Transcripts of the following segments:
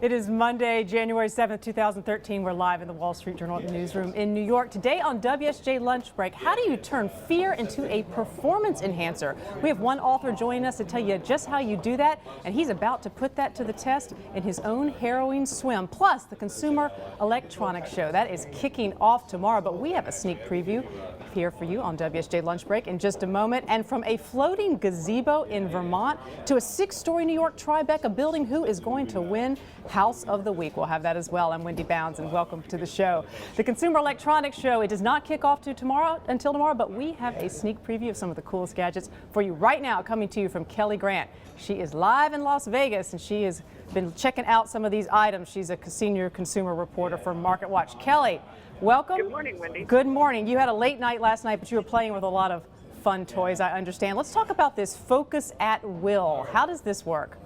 It is Monday, January 7th, 2013. We're live in the Wall Street Journal newsroom in New York. Today on WSJ Lunch Break, how do you turn fear into a performance enhancer? We have one author joining us to tell you just how you do that, and he's about to put that to the test in his own harrowing swim. Plus, the Consumer Electronics Show. That is kicking off tomorrow, but we have a sneak preview here for you on WSJ Lunch Break in just a moment. And from a floating gazebo in Vermont to a 6-story New York Tribeca building, who is going to win House of the Week? We'll have that as well. I'm Wendy Bounds, and welcome to the show. The Consumer Electronics Show, it does not kick off until tomorrow, but we have a sneak preview of some of the coolest gadgets for you right now, coming to you from Kelli Grant. She is live in Las Vegas, and she has been checking out some of these items. She's a senior consumer reporter for MarketWatch. Kelli, welcome. Good morning, Wendy. Good morning. You had a late night last night, but you were playing with a lot of fun toys, I understand. Let's talk about this Focus at Will. How does this work?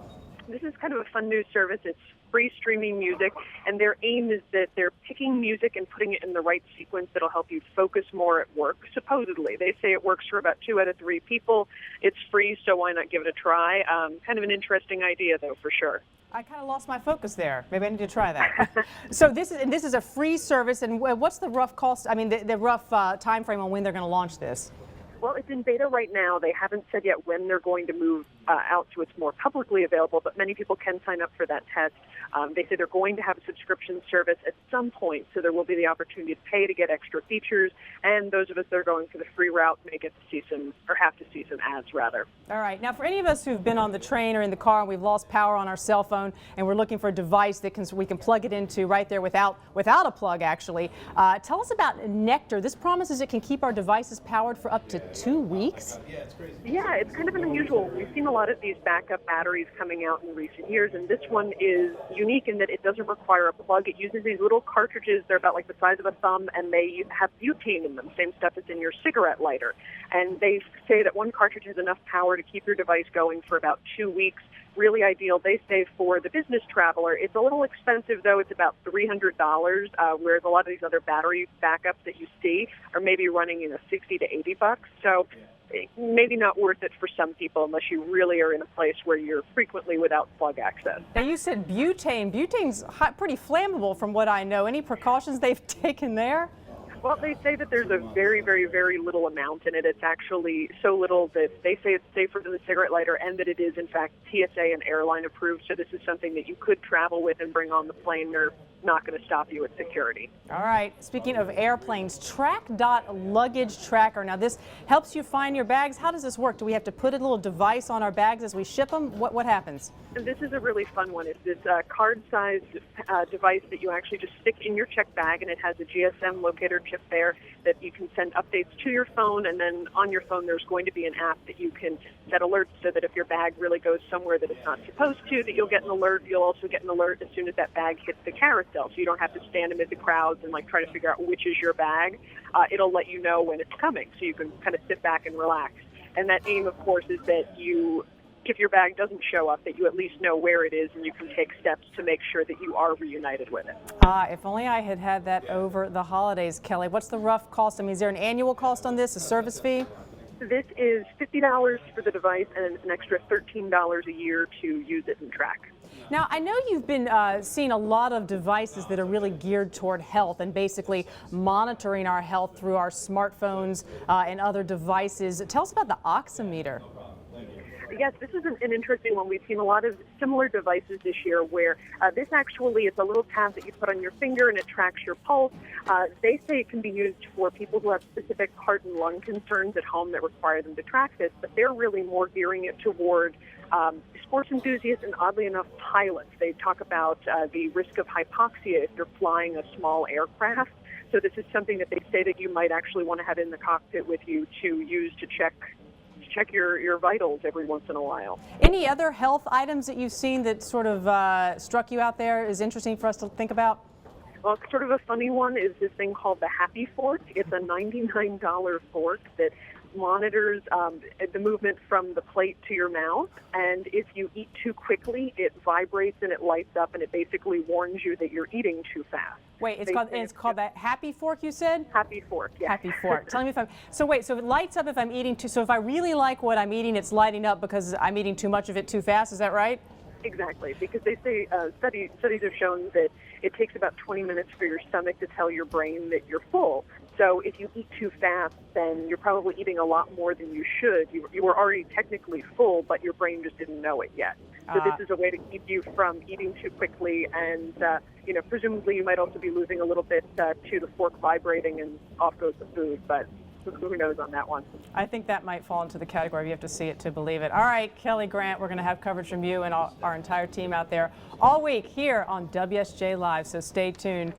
This is kind of a fun new service. It's free streaming music, and their aim is that they're picking music and putting it in the right sequence that'll help you focus more at work, supposedly. They say it works for about 2 out of 3 people. It's free, so why not give it a try? Kind of an interesting idea, though, for sure. I kind of lost my focus there. Maybe I need to try that. So this is a free service, and what's the rough cost? I mean, the rough time frame on when they're going to launch this? Well, it's in beta right now. They haven't said yet when they're going to move out so it's more publicly available, but many people can sign up for that test. They say they're going to have a subscription service at some point, so there will be the opportunity to pay to get extra features, and those of us that are going for the free route may get to see some, or have to see some ads, rather. All right. Now, for any of us who've been on the train or in the car and we've lost power on our cell phone and we're looking for a device that we can plug it into right there without a plug, actually, tell us about Nectar. This promises it can keep our devices powered for up to 2 weeks. Yeah, it's kind of an unusual. We've seen a lot of these backup batteries coming out in recent years, and this one is unique in that it doesn't require a plug. It uses these little cartridges. They're about like the size of a thumb, and they have butane in them, same stuff that's in your cigarette lighter. And they say that one cartridge has enough power to keep your device going for about 2 weeks. Really ideal, they say, for the business traveler. It's a little expensive, though. It's about $300, whereas a lot of these other battery backups that you see are maybe running $60 to $80. So maybe not worth it for some people unless you really are in a place where you're frequently without plug access. Now, you said butane. Butane's pretty flammable from what I know. Any precautions they've taken there? Well, they say that there's a very, very, very little amount in it. It's actually so little that they say it's safer than the cigarette lighter, and that it is, in fact, TSA and airline approved. So this is something that you could travel with and bring on the plane. They're not going to stop you at security. All right. Speaking of airplanes, Track.Luggage Tracker. Now, this helps you find your bags. How does this work? Do we have to put a little device on our bags as we ship them? What happens? And this is a really fun one. It's this card-sized device that you actually just stick in your check bag, and it has a GSM locator chip there that you can send updates to your phone, and then on your phone there's going to be an app that you can set alerts so that if your bag really goes somewhere that it's not supposed to, that you'll get an alert. You'll also get an alert as soon as that bag hits the carousel, so you don't have to stand amid the crowds and try to figure out which is your bag. It'll let you know when it's coming, so you can kind of sit back and relax. And that aim, of course, is that if your bag doesn't show up, that you at least know where it is and you can take steps to make sure that you are reunited with it. If only I had that over the holidays, Kelli. What's the rough cost? I mean, is there an annual cost on this, a service fee? This is $50 for the device and an extra $13 a year to use it and track. Now, I know you've been seeing a lot of devices that are really geared toward health and basically monitoring our health through our smartphones and other devices. Tell us about the oximeter. Yes, this is an interesting one. We've seen a lot of similar devices this year where this actually is a little tab that you put on your finger and it tracks your pulse. They say it can be used for people who have specific heart and lung concerns at home that require them to track this, but they're really more gearing it toward sports enthusiasts and, oddly enough, pilots. They talk about the risk of hypoxia if you're flying a small aircraft. So this is something that they say that you might actually want to have in the cockpit with you to use to check your vitals every once in a while. Any other health items that you've seen that sort of struck you out there is interesting for us to think about? Well, sort of a funny one is this thing called the Happy Fork. It's a $99 fork that monitors the movement from the plate to your mouth, and if you eat too quickly, it vibrates and it lights up, and it basically warns you that you're eating too fast. Wait, it's called the Happy Fork, you said? Happy Fork, yeah. Happy Fork. Tell me if so wait, so it lights up if I'm eating too, so if I really like what I'm eating, it's lighting up because I'm eating too much of it too fast, is that right? Exactly, because they say studies have shown that it takes about 20 minutes for your stomach to tell your brain that you're full. So if you eat too fast, then you're probably eating a lot more than you should. You were already technically full, but your brain just didn't know it yet. So this is a way to keep you from eating too quickly, and presumably you might also be losing a little bit to the fork vibrating, and off goes the food. But who knows on that one? I think that might fall into the category. You have to see it to believe it. All right, Kelli Grant, we're going to have coverage from you and our entire team out there all week here on WSJ Live, so stay tuned.